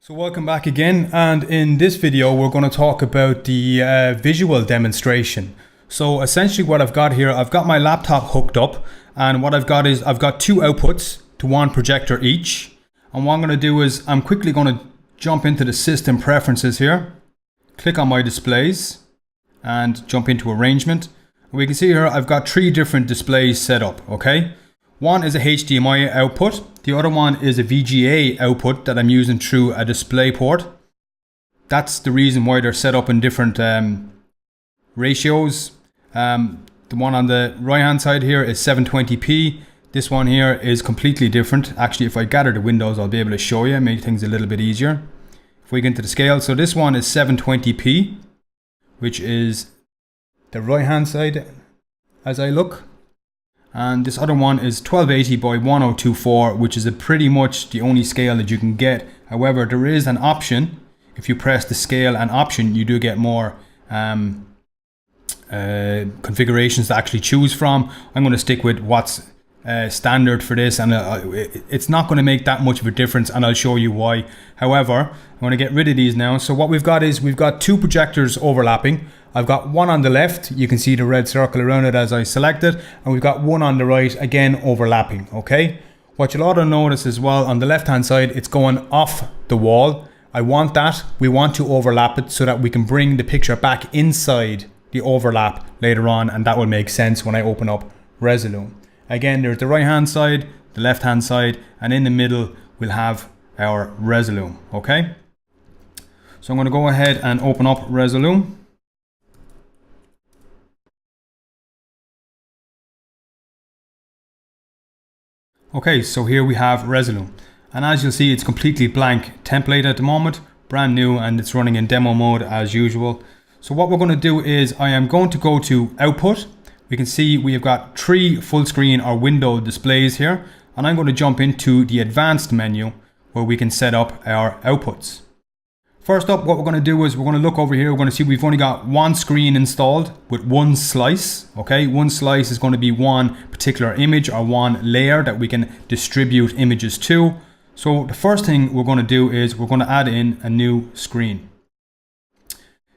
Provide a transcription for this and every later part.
So welcome back again, and in this video we're going to talk about the visual demonstration. So essentially what I've got here, I've got my laptop hooked up, and what I've got is I've got two outputs to one projector each. And what I'm going to do is I'm quickly going to jump into the system preferences here, click on my displays and jump into arrangement. And we can see here I've got three different displays set up, okay? One is a HDMI output, the other one is a VGA output that I'm using through a display port. That's the reason why they're set up in different ratios. The one on the right hand side here is 720p. This one here is completely different. Actually, if I gather the windows, I'll be able to show you, make things a little bit easier. If we get into the scale, so this one is 720p, which is the right hand side as I look. And this other one is 1280 by 1024, which is pretty much the only scale that you can get. However, there is an option. If you press the scale and option, you do get more configurations to actually choose from. I'm going to stick with what's standard for this, and it's not going to make that much of a difference, and I'll show you why. However, I'm going to get rid of these now. So what we've got is we've got two projectors overlapping. I've got one on the left, you can see the red circle around it as I select it, and we've got one on the right, again overlapping, okay? What you'll also notice as well, on the left hand side, it's going off the wall. I want that, we want to overlap it so that we can bring the picture back inside the overlap later on, and that will make sense when I open up Resolume. Again, there's the right hand side, the left hand side, and in the middle we'll have our Resolume, okay? So I'm going to go ahead and open up Resolume. Okay, so here we have Resolume, and as you'll see, it's completely blank template at the moment, brand new, and it's running in demo mode as usual. So what we're going to do is I am going to go to output. We can see we have got three full screen or window displays here, and I'm going to jump into the advanced menu where we can set up our outputs. First up, what we're going to do is we're going to look over here. We're going to see we've only got one screen installed with one slice. Okay, one slice is going to be one particular image or one layer that we can distribute images to. So the first thing we're going to do is we're going to add in a new screen.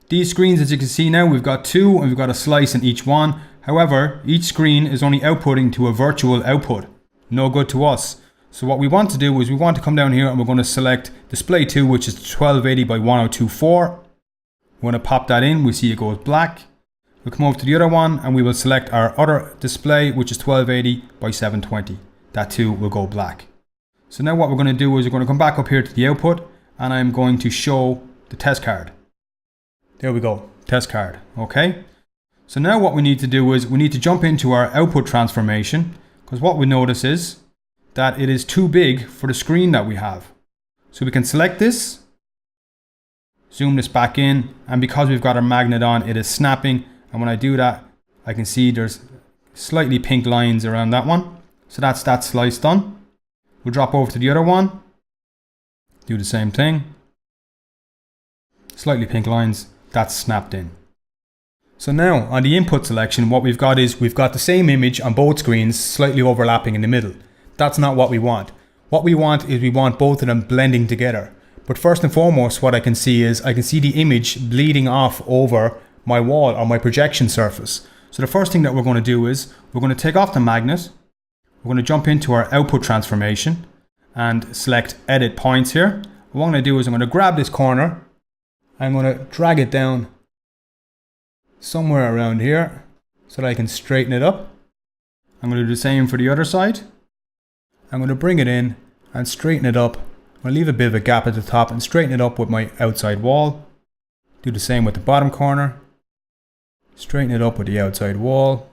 These screens, as you can see now, we've got two and we've got a slice in each one. However, each screen is only outputting to a virtual output. No good to us. So what we want to do is we want to come down here and we're going to select display 2, which is 1280 by 1024. We're going to pop that in. We see it goes black. We'll come over to the other one and we will select our other display, which is 1280 by 720. That too will go black. So now what we're going to do is we're going to come back up here to the output, and I'm going to show the test card. There we go, test card. Okay. So now what we need to do is we need to jump into our output transformation, because what we notice is that it is too big for the screen that we have. So we can select this, zoom this back in, and because we've got our magnet on, it is snapping. And when I do that, I can see there's slightly pink lines around that one. So that's that slice done. We'll drop over to the other one, do the same thing. Slightly pink lines, that's snapped in. So now on the input selection, what we've got is we've got the same image on both screens, slightly overlapping in the middle. That's not what we want. What we want is we want both of them blending together. But first and foremost, what I can see is I can see the image bleeding off over my wall or my projection surface. So the first thing that we're going to do is we're going to take off the magnet. We're going to jump into our output transformation and select edit points here. What I'm going to do is I'm going to grab this corner. I'm going to drag it down somewhere around here so that I can straighten it up. I'm going to do the same for the other side. I'm going to bring it in and straighten it up. I'm going to leave a bit of a gap at the top and straighten it up with my outside wall. Do the same with the bottom corner. Straighten it up with the outside wall.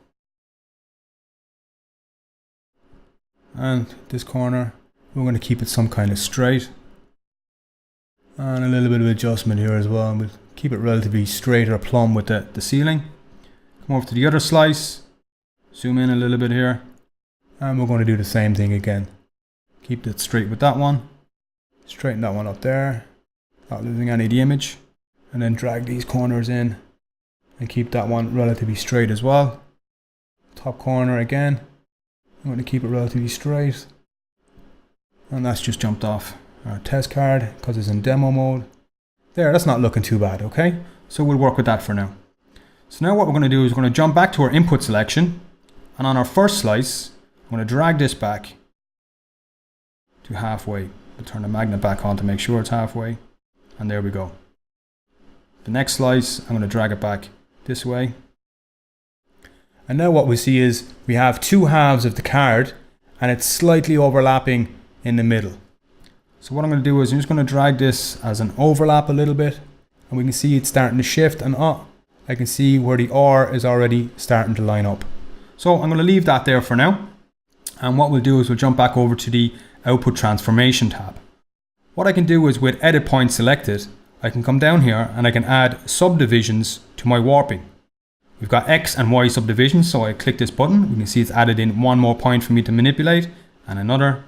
And this corner, we're going to keep it some kind of straight. And a little bit of adjustment here as well. We'll keep it relatively straight or plumb with the ceiling. Come over to the other slice. Zoom in a little bit here. And we're going to do the same thing again. Keep it straight with that one. Straighten that one up there. Not losing any of the image. And then drag these corners in. And keep that one relatively straight as well. Top corner again. I'm going to keep it relatively straight. And that's just jumped off. our test card because it's in demo mode. There, that's not looking too bad, okay? So we'll work with that for now. So now what we're going to do is we're going to jump back to our input selection, and on our first slice, I'm going to drag this back to halfway. I'll turn the magnet back on to make sure it's halfway, and there we go. The next slice, I'm going to drag it back this way. And now what we see is we have two halves of the card, and it's slightly overlapping in the middle. So what I'm going to do is I'm just going to drag this as an overlap a little bit, and we can see it's starting to shift, and I can see where the R is already starting to line up. So I'm going to leave that there for now. And what we'll do is we'll jump back over to the output transformation tab. What I can do is with edit point selected, I can come down here and I can add subdivisions to my warping. We've got X and Y subdivisions, so I click this button. We can see it's added in one more point for me to manipulate, and another,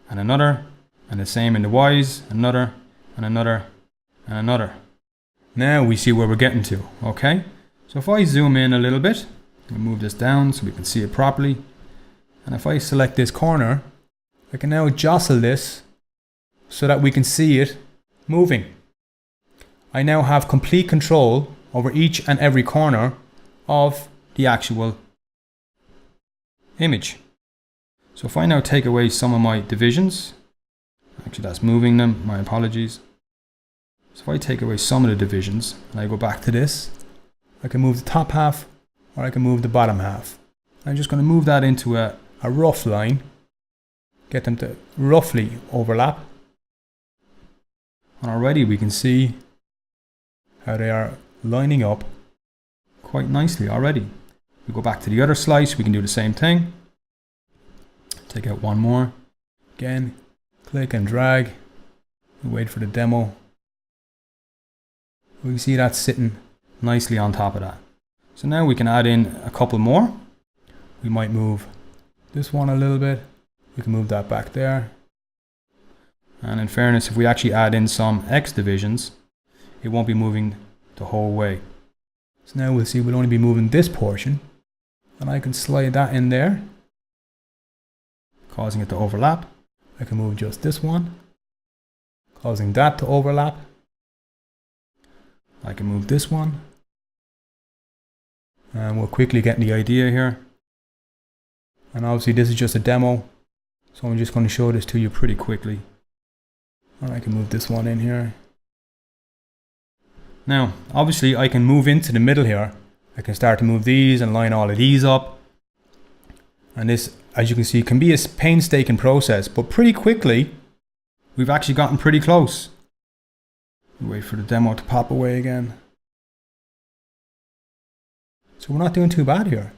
and another, and the same in the Ys, another, and another, and another. Now we see where we're getting to, okay? So if I zoom in a little bit, I'll move this down so we can see it properly. And if I select this corner, I can now jostle this so that we can see it moving. I now have complete control over each and every corner of the actual image. So if I now take away some of my divisions, actually that's moving them, my apologies. So if I take away some of the divisions and I go back to this, I can move the top half or I can move the bottom half. I'm just going to move that into a rough line, get them to roughly overlap. And already we can see how they are lining up quite nicely already. We go back to the other slice, we can do the same thing. Take out one more. Again, click and drag. We wait for the demo. We can see that sitting nicely on top of that. So now we can add in a couple more. We might move this one a little bit. We can move that back there. And in fairness, if we actually add in some X divisions, it won't be moving the whole way. So now we'll see we'll only be moving this portion, and I can slide that in there, causing it to overlap. I can move just this one, causing that to overlap. I can move this one, and we'll quickly get the idea here. And obviously this is just a demo, so I'm just going to show this to you pretty quickly. And I can move this one in here. Now, obviously I can move into the middle here. I can start to move these and line all of these up. And this, as you can see, can be a painstaking process, but pretty quickly, we've actually gotten pretty close. Wait for the demo to pop away again. So we're not doing too bad here.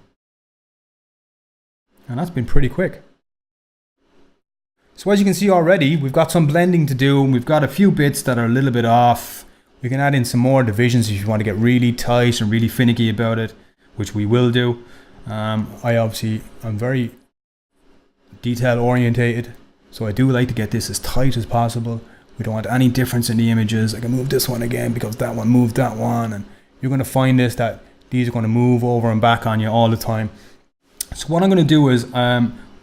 And that's been pretty quick. So as you can see already, we've got some blending to do, and we've got a few bits that are a little bit off. We can add in some more divisions if you want to get really tight and really finicky about it, which we will do. I'm very detail orientated, so I do like to get this as tight as possible. We don't want any difference in the images. I can move this one again because that one moved that one, and you're going to find this that these are going to move over and back on you all the time. So what I'm going to do is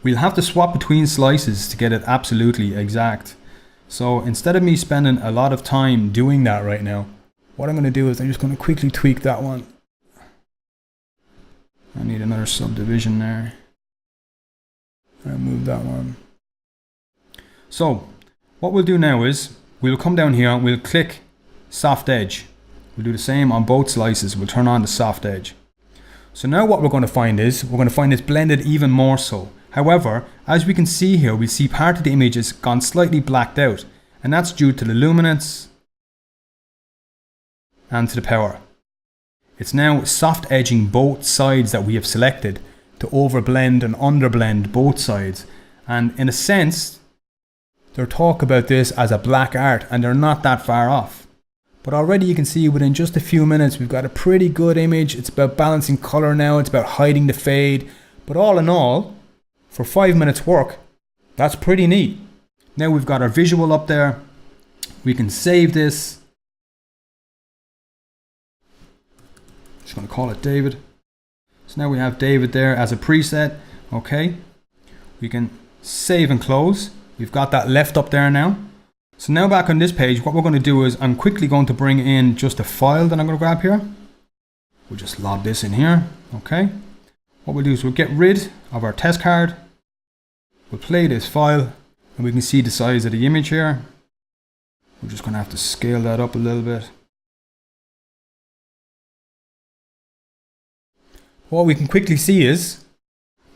we'll have to swap between slices to get it absolutely exact. So instead of me spending a lot of time doing that right now, what I'm going to do is I'm just going to quickly tweak that one. I need another subdivision there. And move that one. So what we'll do now is we'll come down here and we'll click soft edge. We'll do the same on both slices. We'll turn on the soft edge. So now what we're going to find is we're going to find this blended even more so. However, as we can see here, we see part of the image has gone slightly blacked out, and that's due to the luminance and to the power. It's now soft edging both sides that we have selected to overblend and underblend both sides. And in a sense, they're talk about this as a black art, and they're not that far off. But already you can see within just a few minutes, we've got a pretty good image. It's about balancing color now. It's about hiding the fade. But all in all, for 5 minutes work, that's pretty neat. Now we've got our visual up there. We can save this. Just going to call it David. So now we have David there as a preset. Okay. We can save and close. We've got that left up there now. So now back on this page, what we're going to do is I'm quickly going to bring in just a file that I'm going to grab here. We'll just load this in here. Okay. What we'll do is we'll get rid of our test card. We'll play this file and we can see the size of the image here. We're just going to have to scale that up a little bit. What we can quickly see is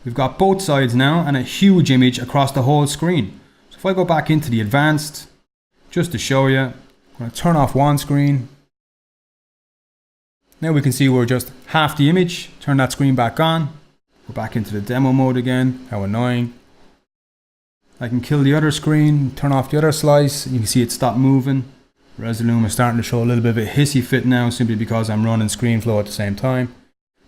we've got both sides now and a huge image across the whole screen. So if I go back into the advanced, just to show you, I'm going to turn off one screen. Now we can see we're just half the image. Turn that screen back on. We're back into the demo mode again. How annoying. I can kill the other screen, turn off the other slice. You can see it stopped moving. Resolume is starting to show a little bit of a hissy fit now, simply because I'm running ScreenFlow at the same time.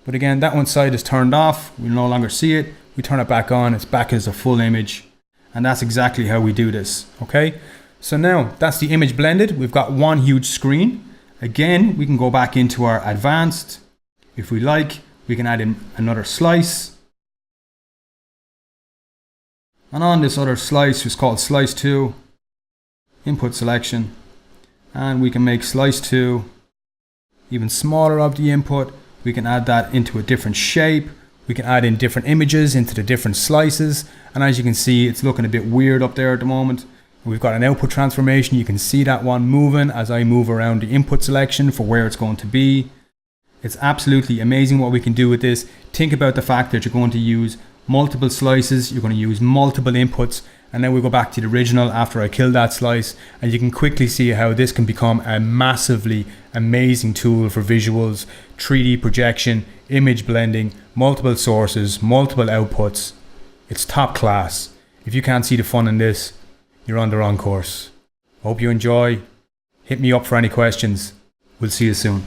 But again, that one side is turned off. We no longer see it. We turn it back on. It's back as a full image. And that's exactly how we do this. Okay. So now that's the image blended. We've got one huge screen. Again, we can go back into our advanced. If we like, we can add in another slice. And on this other slice, it's called slice 2, input selection. And we can make slice 2 even smaller of the input. We can add that into a different shape. We can add in different images into the different slices. And as you can see, it's looking a bit weird up there at the moment. We've got an output transformation. You can see that one moving as I move around the input selection for where it's going to be. It's absolutely amazing what we can do with this. Think about the fact that you're going to use multiple slices, you're going to use multiple inputs, and then we go back to the original after I kill that slice, and you can quickly see how this can become a massively amazing tool for visuals, 3D projection, image blending, multiple sources, multiple outputs. It's top class. If you can't see the fun in this, you're on the wrong course. Hope you enjoy. Hit me up for any questions. We'll see you soon.